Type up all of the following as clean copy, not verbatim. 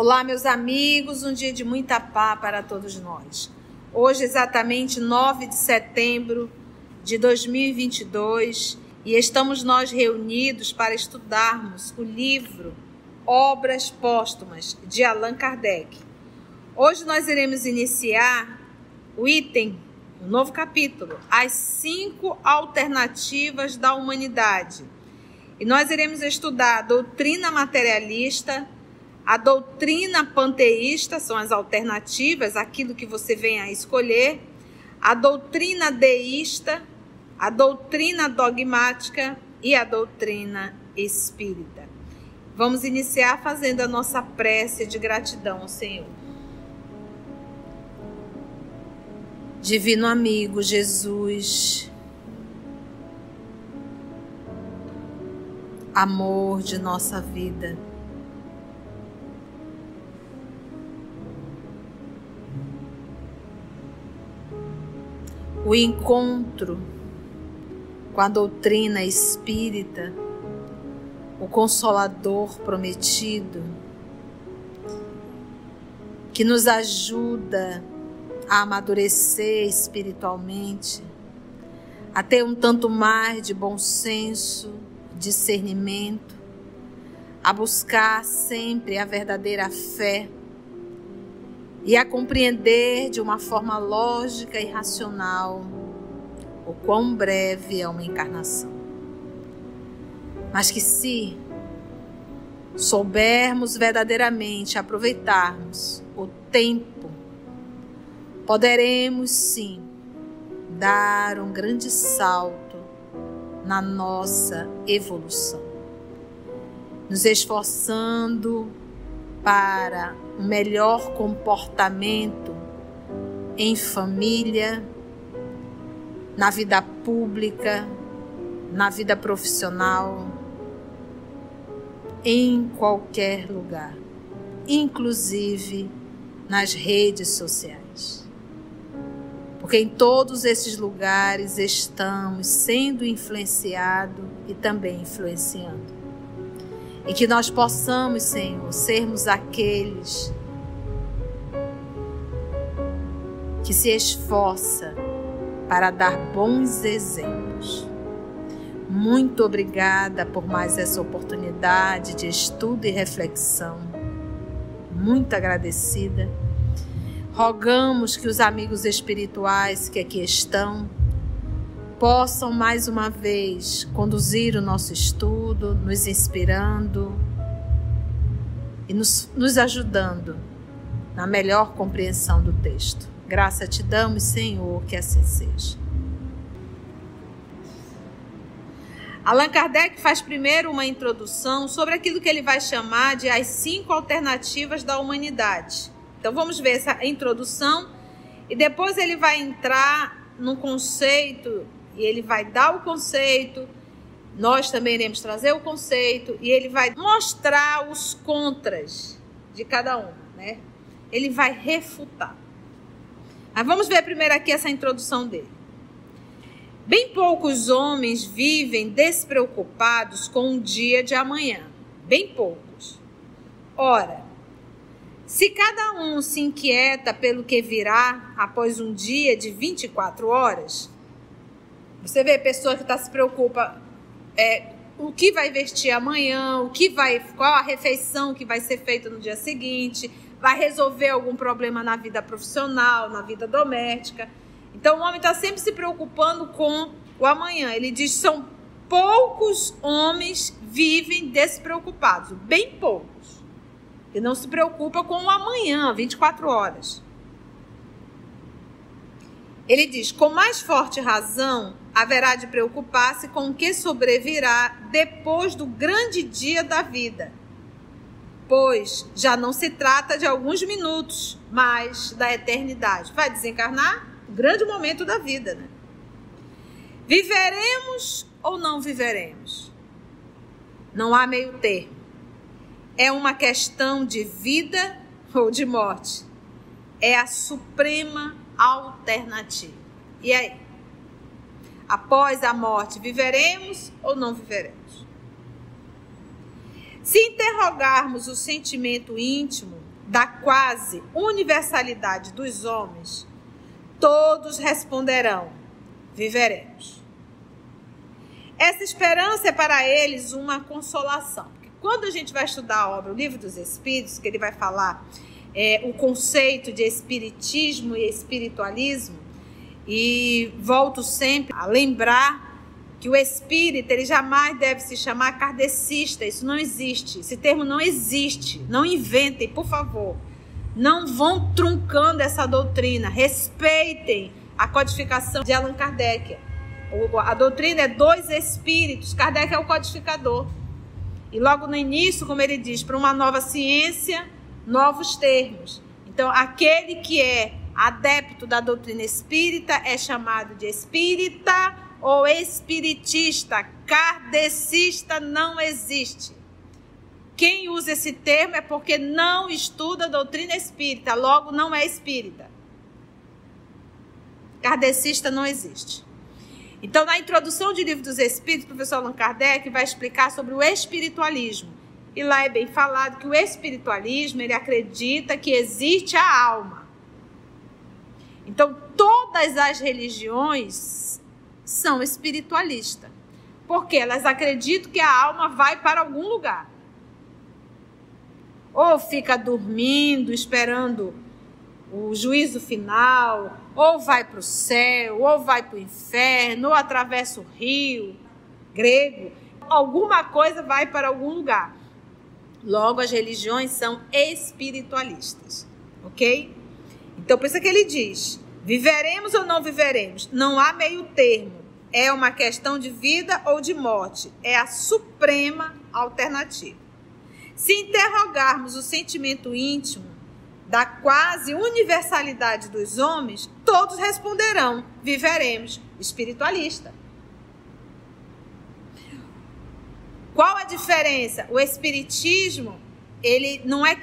Olá, meus amigos, um dia de muita paz para todos nós. Hoje, exatamente 9 de setembro de 2022, e estamos nós reunidos para estudarmos o livro Obras Póstumas, de Allan Kardec. Hoje nós iremos iniciar o novo capítulo, As 5 Alternativas da Humanidade. E nós iremos estudar a doutrina materialista, a doutrina panteísta, são as alternativas, aquilo que você vem a escolher, a doutrina deísta, a doutrina dogmática e a doutrina espírita. Vamos iniciar fazendo a nossa prece de gratidão ao Senhor. Divino amigo Jesus, amor de nossa vida, o encontro com a doutrina espírita, o Consolador prometido, que nos ajuda a amadurecer espiritualmente, a ter um tanto mais de bom senso, discernimento, a buscar sempre a verdadeira fé e a compreender de uma forma lógica e racional o quão breve é uma encarnação. Mas que se soubermos verdadeiramente aproveitarmos o tempo, poderemos sim dar um grande salto na nossa evolução, nos esforçando para um melhor comportamento em família, na vida pública, na vida profissional, em qualquer lugar, inclusive nas redes sociais. Porque em todos esses lugares estamos sendo influenciados e também influenciando. E que nós possamos, Senhor, sermos aqueles que se esforça para dar bons exemplos. Muito obrigada por mais essa oportunidade de estudo e reflexão. Muito agradecida. Rogamos que os amigos espirituais que aqui estão possam mais uma vez conduzir o nosso estudo, nos inspirando e nos ajudando na melhor compreensão do texto. Graça te damos, Senhor, que assim seja. Allan Kardec faz primeiro uma introdução sobre aquilo que ele vai chamar de as 5 alternativas da humanidade. Então vamos ver essa introdução e depois ele vai entrar num conceito e ele vai dar o conceito, nós também iremos trazer o conceito e ele vai mostrar os contras de cada uma, né? Ele vai refutar. Mas vamos ver primeiro aqui essa introdução dele. Bem poucos homens vivem despreocupados com o dia de amanhã. Bem poucos. Ora, se cada um se inquieta pelo que virá após um dia de 24 horas, você vê pessoa que se preocupa o que vai vestir amanhã, qual a refeição que vai ser feita no dia seguinte, vai resolver algum problema na vida profissional, na vida doméstica. Então o homem está sempre se preocupando com o amanhã. Ele diz que são poucos homens vivem despreocupados, bem poucos, que não se preocupa com o amanhã, 24 horas. Ele diz, com mais forte razão, haverá de preocupar-se com o que sobrevirá depois do grande dia da vida, pois já não se trata de alguns minutos, mas da eternidade. Vai desencarnar? O grande momento da vida, né? Viveremos ou não viveremos? Não há meio termo. É uma questão de vida ou de morte. É a suprema alternativa. E aí? Após a morte, viveremos ou não viveremos? Se interrogarmos o sentimento íntimo, da quase universalidade dos homens, todos responderão: viveremos. Essa esperança é para eles uma consolação. Porque quando a gente vai estudar a obra, o Livro dos Espíritos, que ele vai falar o conceito de espiritismo e espiritualismo, e volto sempre a lembrar que o espírita, ele jamais deve se chamar kardecista. Isso não existe, esse termo não existe. Não inventem, por favor. Não vão truncando essa doutrina. Respeitem a codificação de Allan Kardec. A doutrina é dois espíritos. Kardec é o codificador. E logo no início, como ele diz, para uma nova ciência, novos termos. Então, aquele que é adepto da doutrina espírita é chamado de espírita ou espiritista. Kardecista não existe. Quem usa esse termo é porque não estuda a doutrina espírita, logo não é espírita. Kardecista não existe. Então, na introdução de Livro dos Espíritos, o professor Allan Kardec vai explicar sobre o espiritualismo. E lá é bem falado que o espiritualismo, ele acredita que existe a alma. Então, todas as religiões são espiritualistas, porque elas acreditam que a alma vai para algum lugar. Ou fica dormindo, esperando o juízo final, ou vai para o céu, ou vai para o inferno, ou atravessa o rio grego. Alguma coisa vai para algum lugar. Logo, as religiões são espiritualistas, ok? Então, por isso que ele diz: viveremos ou não viveremos? Não há meio termo. É uma questão de vida ou de morte. É a suprema alternativa. Se interrogarmos o sentimento íntimo da quase universalidade dos homens, todos responderão: viveremos. Espiritualista. Qual a diferença? O espiritismo, ele não é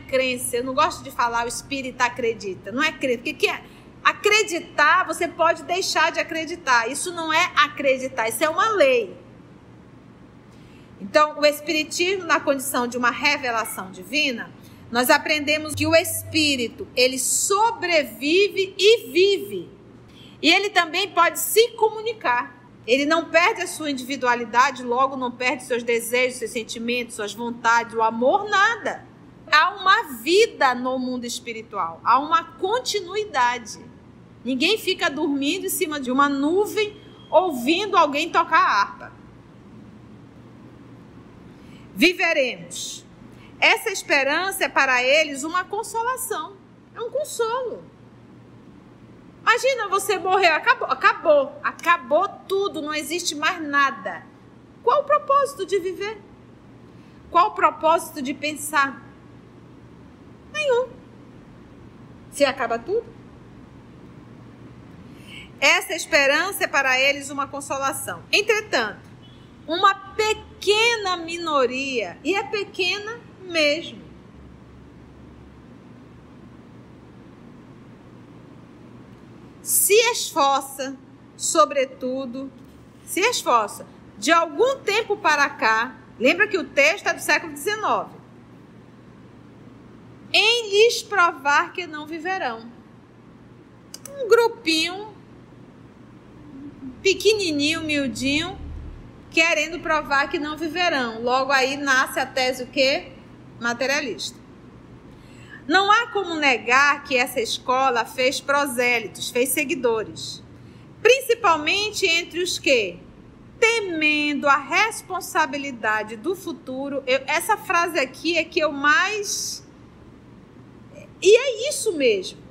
crença. Eu não gosto de falar o espírita acredita. Não é crença. O que é? Acreditar, você pode deixar de acreditar. Isso não é acreditar, isso é uma lei. Então, o espiritismo, na condição de uma revelação divina, nós aprendemos que o espírito, ele sobrevive e vive. E ele também pode se comunicar. Ele não perde a sua individualidade, logo não perde seus desejos, seus sentimentos, suas vontades, o amor, nada. Há uma vida no mundo espiritual, há uma continuidade. Ninguém fica dormindo em cima de uma nuvem ouvindo alguém tocar a harpa. Viveremos. Essa esperança é para eles uma consolação, é um consolo. Imagina, você morreu, acabou tudo, não existe mais nada. Qual o propósito de viver? Qual o propósito de pensar? Nenhum. Se acaba tudo. Essa esperança é para eles uma consolação. Entretanto, uma pequena minoria, e é pequena mesmo, se esforça, sobretudo, de algum tempo para cá, lembra que o texto é do século XIX, em lhes provar que não viverão. Um grupinho, pequenininho, miudinho, querendo provar que não viverão. Logo aí nasce a tese o quê? Materialista. Não há como negar que essa escola fez prosélitos, fez seguidores. Principalmente entre os que, temendo a responsabilidade do futuro, essa frase aqui é que eu mais... E é isso mesmo.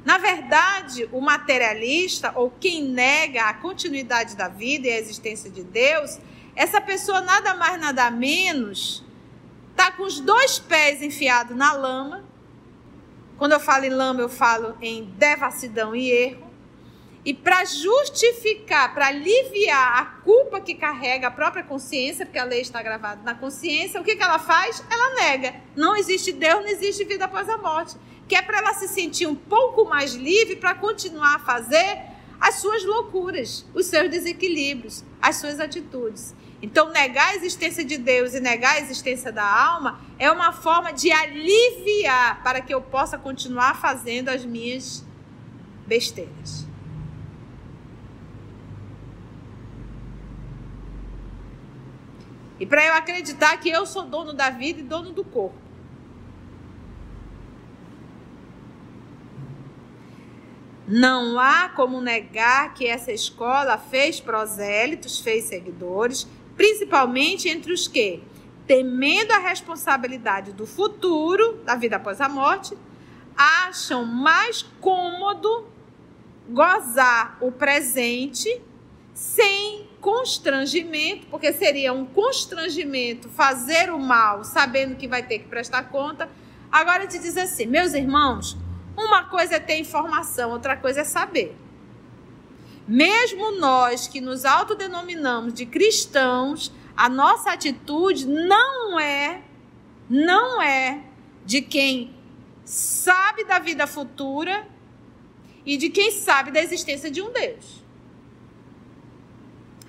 Na verdade, o materialista, ou quem nega a continuidade da vida e a existência de Deus, essa pessoa nada mais, nada menos... está com os dois pés enfiados na lama. Quando eu falo em lama, eu falo em devassidão e erro. E para justificar, para aliviar a culpa que carrega a própria consciência, porque a lei está gravada na consciência, o que ela faz? Ela nega. Não existe Deus, não existe vida após a morte. Que é para ela se sentir um pouco mais livre para continuar a fazer as suas loucuras, os seus desequilíbrios, as suas atitudes. Então, negar a existência de Deus e negar a existência da alma é uma forma de aliviar para que eu possa continuar fazendo as minhas besteiras. E para eu acreditar que eu sou dono da vida e dono do corpo. Não há como negar que essa escola fez prosélitos, fez seguidores, principalmente entre os que, temendo a responsabilidade do futuro, da vida após a morte, acham mais cômodo gozar o presente sem constrangimento, porque seria um constrangimento fazer o mal sabendo que vai ter que prestar conta. Agora te diz assim, meus irmãos, uma coisa é ter informação, outra coisa é saber. Mesmo nós que nos autodenominamos de cristãos, a nossa atitude não é de quem sabe da vida futura e de quem sabe da existência de um Deus.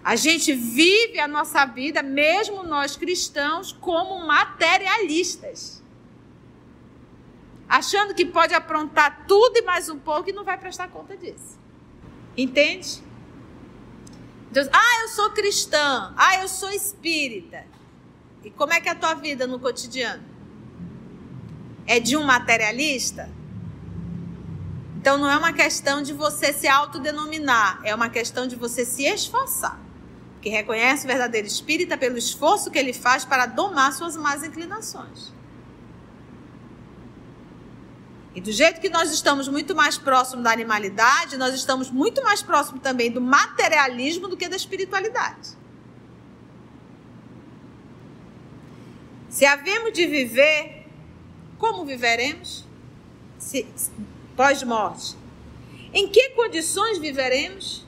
A gente vive a nossa vida, mesmo nós cristãos, como materialistas. Achando que pode aprontar tudo e mais um pouco e não vai prestar conta disso. Entende? Deus, eu sou cristã, eu sou espírita. E como é que é a tua vida no cotidiano? É de um materialista? Então não é uma questão de você se autodenominar, é uma questão de você se esforçar. Que reconhece o verdadeiro espírita pelo esforço que ele faz para domar suas más inclinações. E do jeito que nós estamos muito mais próximos da animalidade, nós estamos muito mais próximos também do materialismo do que da espiritualidade. Se havemos de viver, como viveremos? Pós-morte. Em que condições viveremos?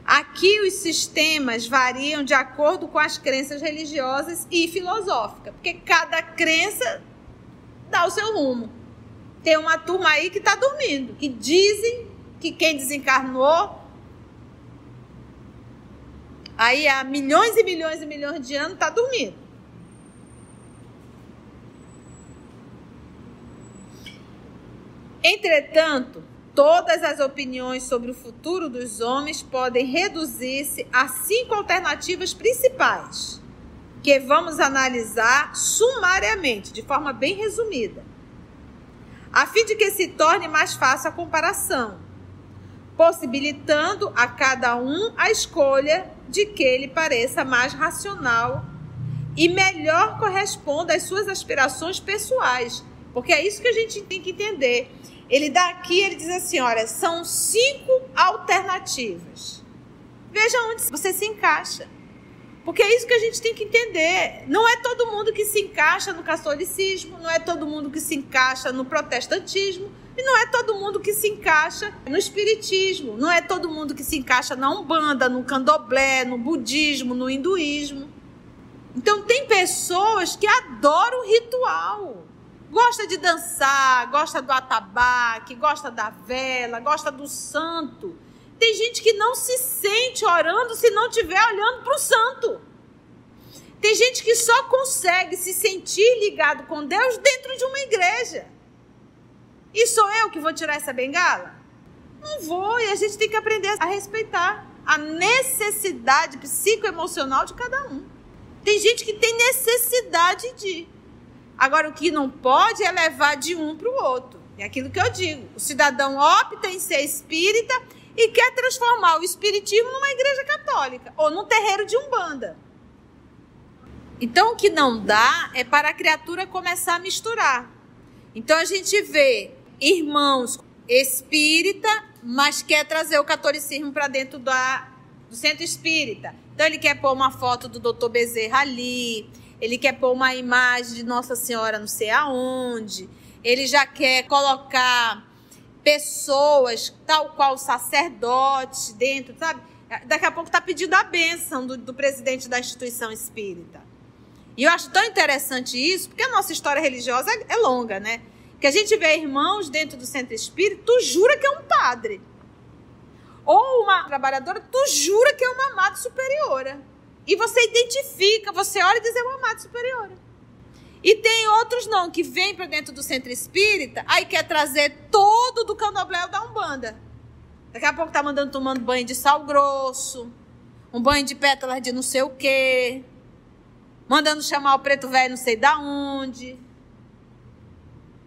Aqui os sistemas variam de acordo com as crenças religiosas e filosóficas, porque cada crença dá o seu rumo. Tem uma turma aí que está dormindo, que dizem que quem desencarnou aí há milhões e milhões e milhões de anos está dormindo. Entretanto, todas as opiniões sobre o futuro dos homens podem reduzir-se a 5 alternativas principais, que vamos analisar sumariamente, de forma bem resumida, a fim de que se torne mais fácil a comparação, possibilitando a cada um a escolha de que lhe pareça mais racional e melhor corresponda às suas aspirações pessoais, porque é isso que a gente tem que entender. Ele dá aqui, ele diz assim, olha, são 5 alternativas. Veja onde você se encaixa. Porque é isso que a gente tem que entender. Não é todo mundo que se encaixa no catolicismo, não é todo mundo que se encaixa no protestantismo, e não é todo mundo que se encaixa no espiritismo, não é todo mundo que se encaixa na Umbanda, no Candomblé, no budismo, no hinduísmo. Então tem pessoas que adoram ritual. Gosta de dançar, gosta do atabaque, gosta da vela, gosta do santo. Tem gente que não se sente orando se não estiver olhando para o santo. Tem gente que só consegue se sentir ligado com Deus dentro de uma igreja. E sou eu que vou tirar essa bengala? Não vou, e a gente tem que aprender a respeitar a necessidade psicoemocional de cada um. Tem gente que tem necessidade de... Agora, o que não pode é levar de um para o outro. É aquilo que eu digo. O cidadão opta em ser espírita e quer transformar o espiritismo numa igreja católica ou num terreiro de Umbanda. Então, o que não dá é para a criatura começar a misturar. Então, a gente vê irmãos espírita, mas quer trazer o catolicismo para dentro do centro espírita. Então, ele quer pôr uma foto do Dr. Bezerra ali, ele quer pôr uma imagem de Nossa Senhora não sei aonde, ele já quer colocar pessoas, tal qual sacerdotes dentro, sabe? Daqui a pouco está pedindo a bênção do presidente da instituição espírita. E eu acho tão interessante isso, porque a nossa história religiosa é longa, né? Que a gente vê irmãos dentro do centro espírita, tu jura que é um padre. ou uma trabalhadora, tu jura que é uma amada superiora. E você identifica, você olha e diz, é uma amada superiora. E tem outros não, que vêm para dentro do centro espírita, aí quer trazer todo do candomblé da Umbanda. Daqui a pouco tá mandando tomando banho de sal grosso, um banho de pétalas de não sei o quê, mandando chamar o preto velho não sei da onde.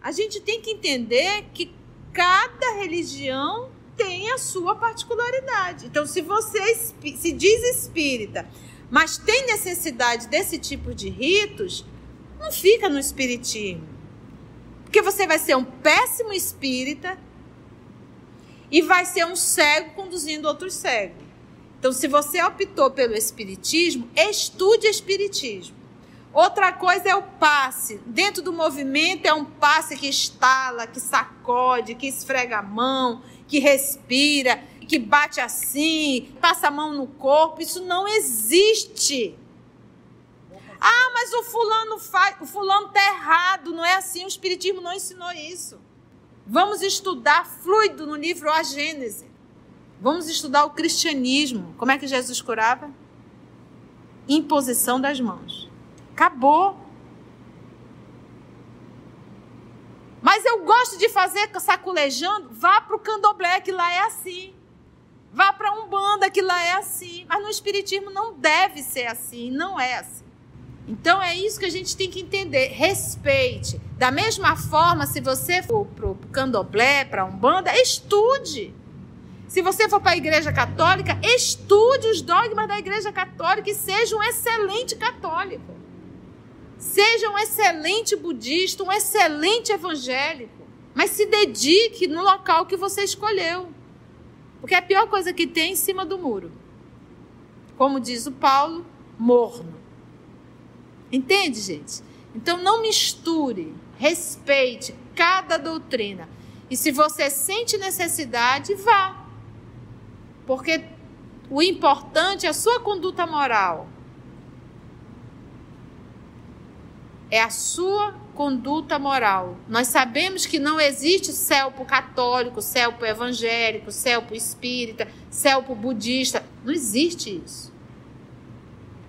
A gente tem que entender que cada religião tem a sua particularidade. Então, se você se diz espírita, mas tem necessidade desse tipo de ritos, não fica no espiritismo. Porque você vai ser um péssimo espírita e vai ser um cego conduzindo outros cegos. Então, se você optou pelo espiritismo, estude espiritismo. Outra coisa é o passe. Dentro do movimento é um passe que estala, que sacode, que esfrega a mão, que respira, que bate assim, passa a mão no corpo. Isso não existe. Ah, mas o fulano tá errado. Não é assim, o espiritismo não ensinou isso. Vamos estudar fluido no livro A Gênese. Vamos estudar o cristianismo. Como é que Jesus curava? Imposição das mãos. Acabou. Mas eu gosto de fazer saculejando. Vá para o candomblé, que lá é assim. Vá para a Umbanda, que lá é assim. Mas no espiritismo não deve ser assim, não é assim. Então é isso que a gente tem que entender. Respeite. Da mesma forma, se você for para o candomblé, para a Umbanda, estude. Se você for para a Igreja Católica, estude os dogmas da Igreja Católica e seja um excelente católico. Seja um excelente budista, um excelente evangélico. Mas se dedique no local que você escolheu. Porque a pior coisa que tem é em cima do muro. Como diz o Paulo, morno. Entende, gente? Então não misture, respeite cada doutrina. E se você sente necessidade, vá. Porque o importante é a sua conduta moral. É a sua conduta moral. Nós sabemos que não existe céu para o católico, céu para o evangélico, céu para o espírita, céu para o budista. Não existe isso.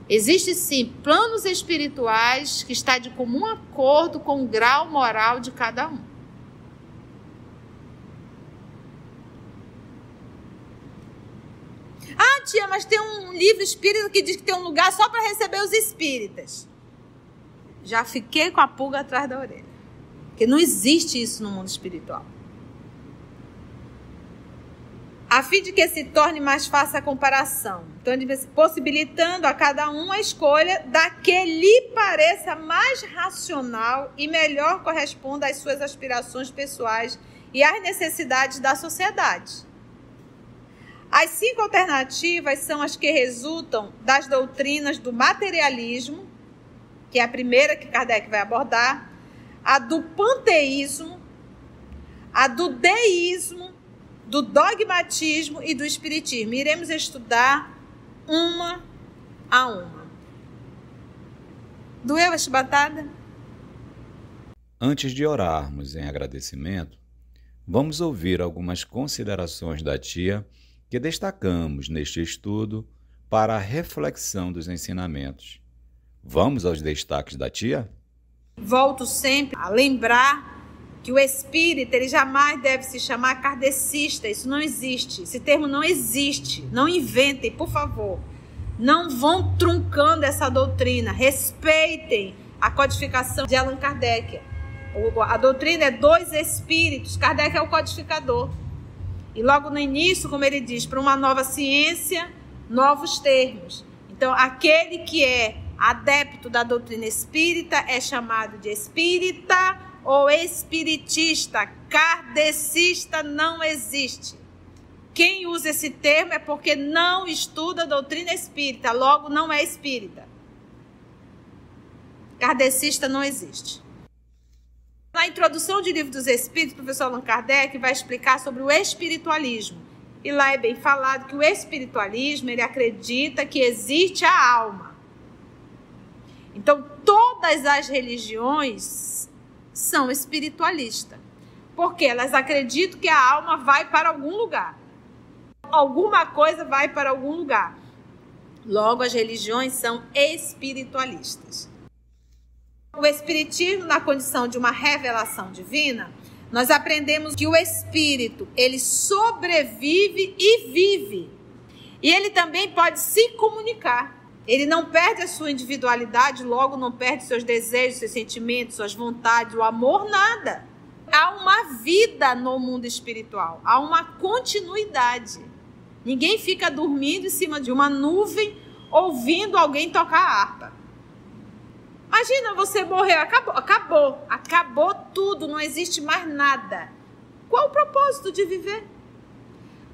Existe sim planos espirituais que está de comum acordo com o grau moral de cada um. Ah, tia, mas tem um livro espírita que diz que tem um lugar só para receber os espíritas. Já fiquei com a pulga atrás da orelha. Porque não existe isso no mundo espiritual. A fim de que se torne mais fácil a comparação. Então, possibilitando a cada um a escolha da que lhe pareça mais racional e melhor corresponda às suas aspirações pessoais e às necessidades da sociedade. As 5 alternativas são as que resultam das doutrinas do materialismo, que é a primeira que Kardec vai abordar, a do panteísmo, a do deísmo, do dogmatismo e do espiritismo. Iremos estudar uma a uma. Doeu a chibatada? Antes de orarmos em agradecimento, vamos ouvir algumas considerações da tia que destacamos neste estudo para a reflexão dos ensinamentos. Vamos aos destaques da tia? Volto sempre a lembrar que o espírita, ele jamais deve se chamar kardecista. Isso não existe. Esse termo não existe. Não inventem, por favor. Não vão truncando essa doutrina. Respeitem a codificação de Allan Kardec. A doutrina é 2 espíritos. Kardec é o codificador. E logo no início, como ele diz, para uma nova ciência, novos termos. Então, aquele que é adepto da doutrina espírita é chamado de espírita ou espiritista. Kardecista não existe. Quem usa esse termo é porque não estuda a doutrina espírita, logo não é espírita. Kardecista não existe. Na introdução de Livro dos Espíritos, o professor Allan Kardec vai explicar sobre o espiritualismo. E lá é bem falado que o espiritualismo, ele acredita que existe a alma. Então, todas as religiões são espiritualistas, porque elas acreditam que a alma vai para algum lugar. alguma coisa vai para algum lugar. Logo, as religiões são espiritualistas. O espiritismo, na condição de uma revelação divina, nós aprendemos que o espírito, ele sobrevive e vive. E ele também pode se comunicar. Ele não perde a sua individualidade, logo não perde seus desejos, seus sentimentos, suas vontades, o amor, nada. Há uma vida no mundo espiritual, há uma continuidade. Ninguém fica dormindo em cima de uma nuvem ouvindo alguém tocar a harpa. Imagina, você morreu, acabou tudo, não existe mais nada. Qual o propósito de viver?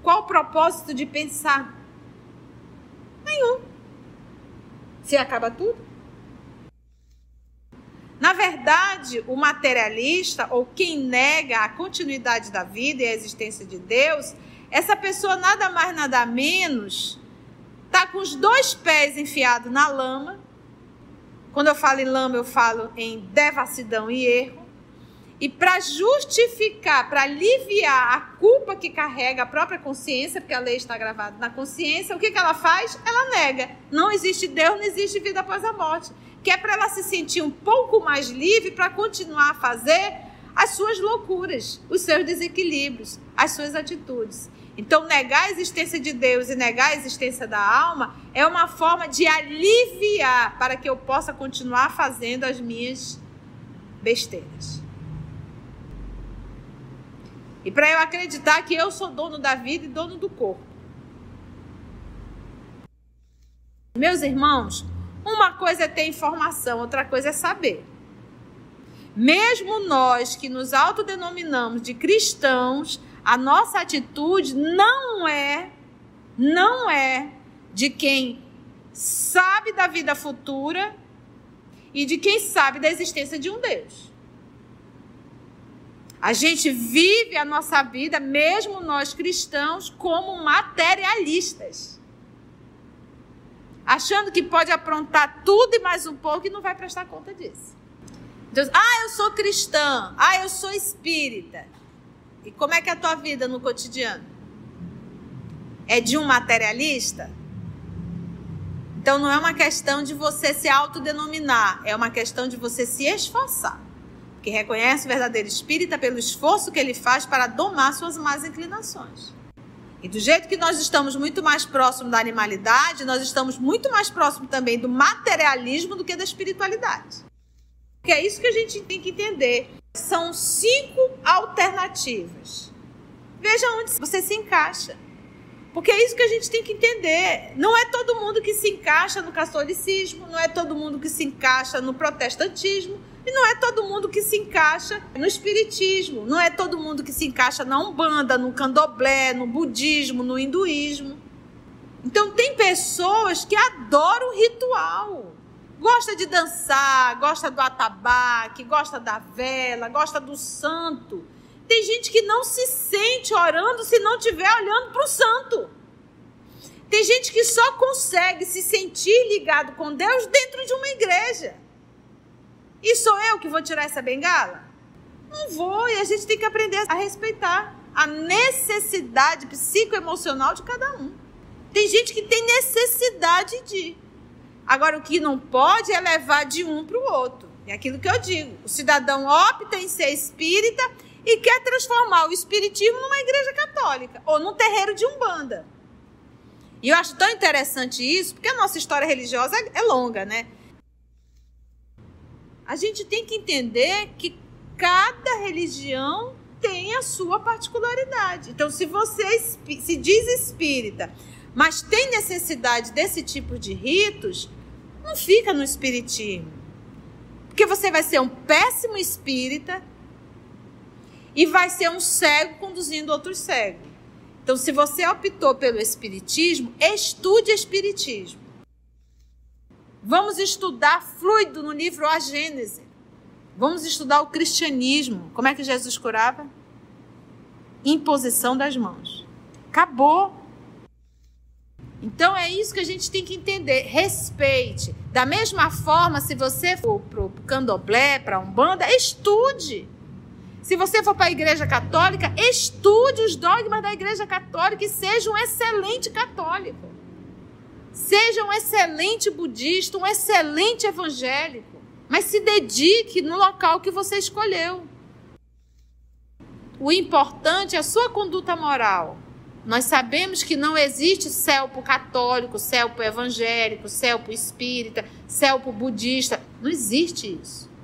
Qual o propósito de pensar? Nenhum. Se acaba tudo. Na verdade, o materialista, ou quem nega a continuidade da vida e a existência de Deus, essa pessoa nada mais, nada menos, está com os 2 pés enfiados na lama. Quando eu falo em lama, eu falo em devassidão e erro. E para justificar, para aliviar a culpa que carrega a própria consciência, porque a lei está gravada na consciência, o que ela faz? Ela nega. Não existe Deus, não existe vida após a morte. Que é para ela se sentir um pouco mais livre para continuar a fazer as suas loucuras, os seus desequilíbrios, as suas atitudes. Então, negar a existência de Deus e negar a existência da alma é uma forma de aliviar para que eu possa continuar fazendo as minhas besteiras. E para eu acreditar que eu sou dono da vida e dono do corpo. Meus irmãos, uma coisa é ter informação, outra coisa é saber. Mesmo nós que nos autodenominamos de cristãos, a nossa atitude não é de quem sabe da vida futura e de quem sabe da existência de um Deus. A gente vive a nossa vida, mesmo nós cristãos, como materialistas. Achando que pode aprontar tudo e mais um pouco e não vai prestar conta disso. Deus, eu sou cristã, eu sou espírita. E como é que é a tua vida no cotidiano? É de um materialista? Então não é uma questão de você se autodenominar, é uma questão de você se esforçar. Que reconhece o verdadeiro espírita pelo esforço que ele faz para domar suas más inclinações. E do jeito que nós estamos muito mais próximos da animalidade, nós estamos muito mais próximos também do materialismo do que da espiritualidade. Porque é isso que a gente tem que entender. São 5 alternativas. Veja onde você se encaixa. Porque é isso que a gente tem que entender. Não é todo mundo que se encaixa no catolicismo, não é todo mundo que se encaixa no protestantismo, e não é todo mundo que se encaixa no espiritismo, não é todo mundo que se encaixa na umbanda, no candomblé, no budismo, no hinduísmo. Então tem pessoas que adoram ritual, gosta de dançar, gosta do atabaque, gosta da vela, gosta do santo. Tem gente que não se sente orando se não estiver olhando para o santo. Tem gente que só consegue se sentir ligado com Deus dentro de uma igreja. E sou eu que vou tirar essa bengala? Não vou, e a gente tem que aprender a respeitar a necessidade psicoemocional de cada um. Tem gente que tem necessidade de. Agora, o que não pode é levar de um para o outro. É aquilo que eu digo. O cidadão opta em ser espírita e quer transformar o espiritismo numa igreja católica ou num terreiro de umbanda. E eu acho tão interessante isso, porque a nossa história religiosa é longa, né? A gente tem que entender que cada religião tem a sua particularidade. Então, se você se diz espírita, mas tem necessidade desse tipo de ritos, não fica no espiritismo. Porque você vai ser um péssimo espírita e vai ser um cego conduzindo outros cegos. Então, se você optou pelo espiritismo, estude espiritismo. Vamos estudar fluido no livro A Gênese. Vamos estudar o cristianismo. Como é que Jesus curava? Imposição das mãos. Acabou. Então é isso que a gente tem que entender. Respeite. Da mesma forma, se você for para o candomblé, para a umbanda, estude. Se você for para a Igreja Católica, estude os dogmas da Igreja Católica e seja um excelente católico. Seja um excelente budista, um excelente evangélico. Mas se dedique no local que você escolheu. O importante é a sua conduta moral. Nós sabemos que não existe céu para o católico, céu para o evangélico, céu para o espírita, céu para o budista. Não existe isso.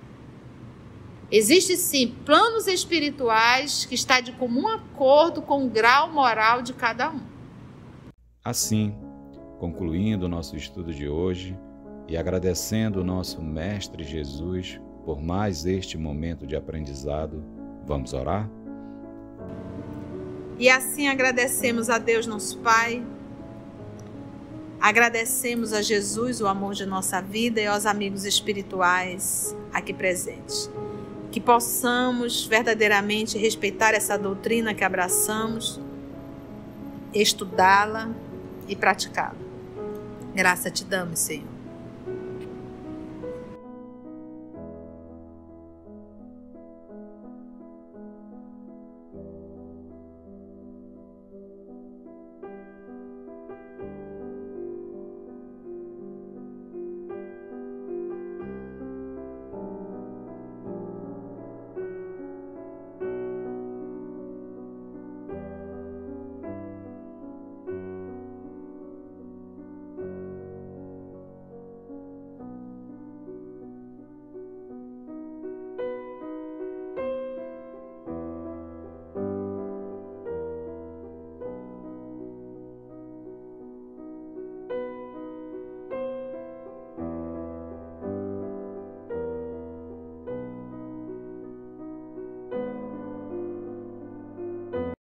Existem sim planos espirituais que estão de comum acordo com o grau moral de cada um. Assim, concluindo o nosso estudo de hoje e agradecendo o nosso Mestre Jesus por mais este momento de aprendizado, vamos orar? E assim agradecemos a Deus nosso Pai, agradecemos a Jesus o amor de nossa vida e aos amigos espirituais aqui presentes. Que possamos verdadeiramente respeitar essa doutrina que abraçamos, estudá-la e praticá-la. Graça te damos, Senhor.